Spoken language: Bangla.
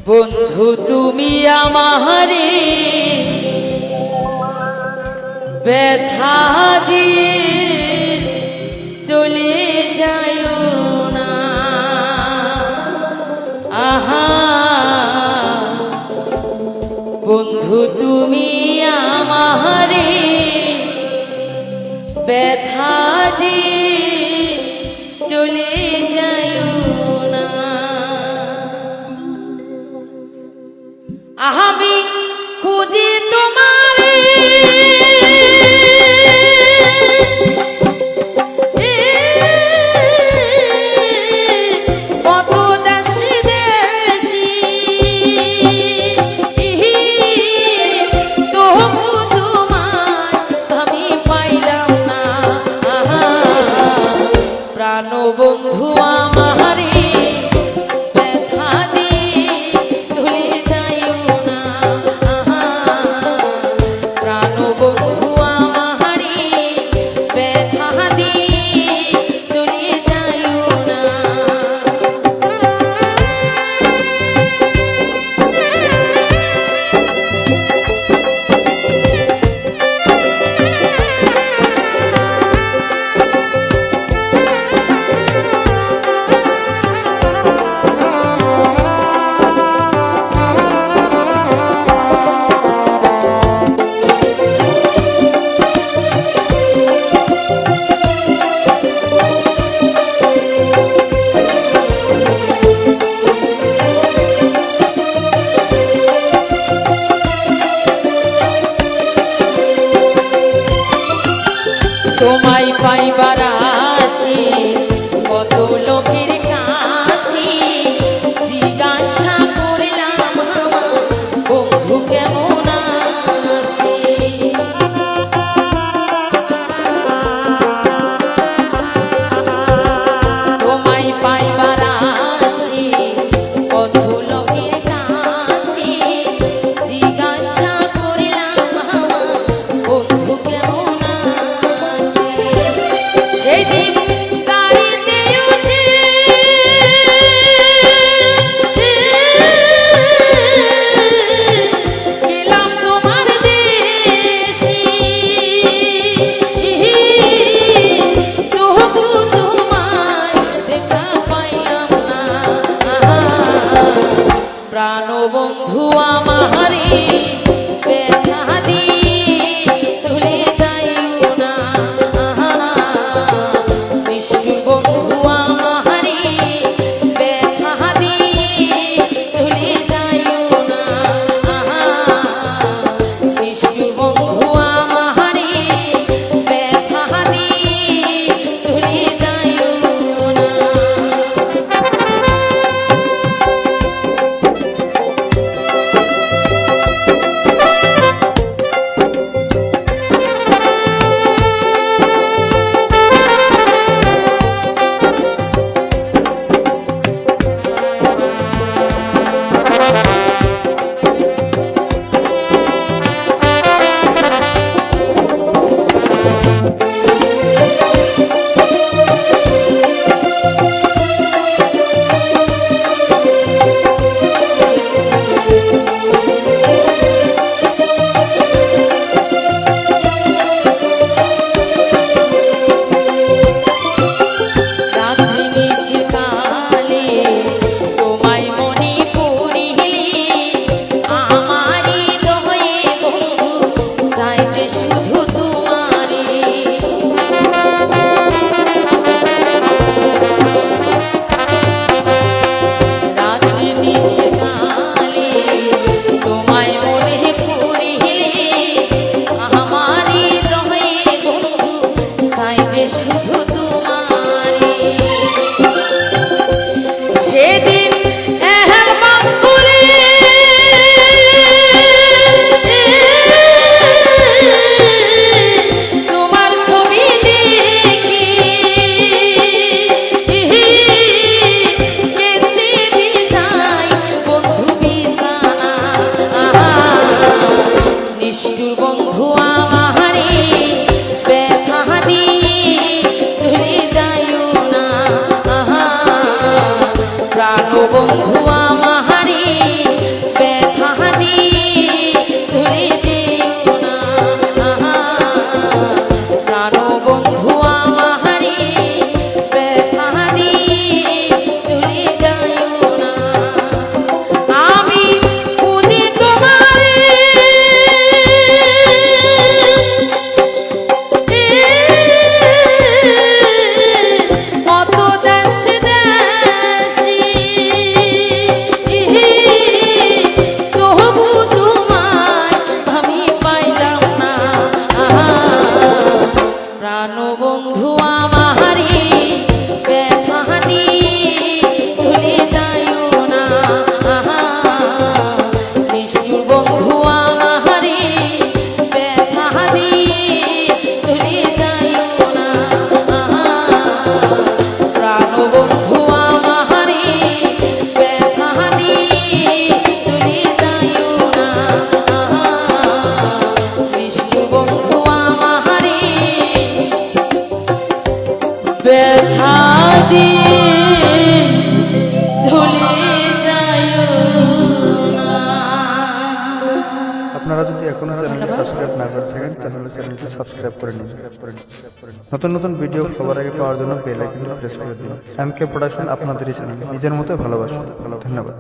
বন্ধু তুমি আমারে ব্যথা দিয়ে চলে যায়ো না। আহা বন্ধু তুমি আমারে ব্যথা দিয়ে চলে যায়ো না। আমি খুঁজি তোমারে কত দেশে দেশি, তবু তোমার আমি পাইলাম না। প্রাণ বন্ধু আমারে ব্যথা দিয়ে চলে যায়ো না। প্রাণ বন্ধু আমারে ব্যথা দিয়ে চলে যায়ো না। তোমায় পাইবার আসি কত লোকের কাছে, জিজ্ঞাসা করলাম আমার বন্ধু কেমন আছে। তোমায় পাইবার আসি কত লোকের কাছে, জিজ্ঞাসা করলাম আমার বন্ধু কেমন আছে। সেদিন গাড়িতে উঠে গেলাম তোমার দেশে, তবু তোমার দেখা পাইলাম না। প্রাণ বন্ধু আমারে ব্যথা দিয়ে চলে যাইও না। নিষ্ঠুর বন্ধু আমারে ব্যথা দিয়ে চলে যাইও না। নিষ্ঠুর বন্ধু আমারে ব্যথা দিয়ে চলে যাইও না। সাবস্ক্রাইব করে নিন। নতুন নতুন ভিডিও সবার আগে পাওয়ার জন্য বেল আইকনটি প্রেস করে দিন। এমকে প্রোডাকশন আপনাদেরই চ্যানেল, নিজের মতো ভালোবাসুন। ধন্যবাদ।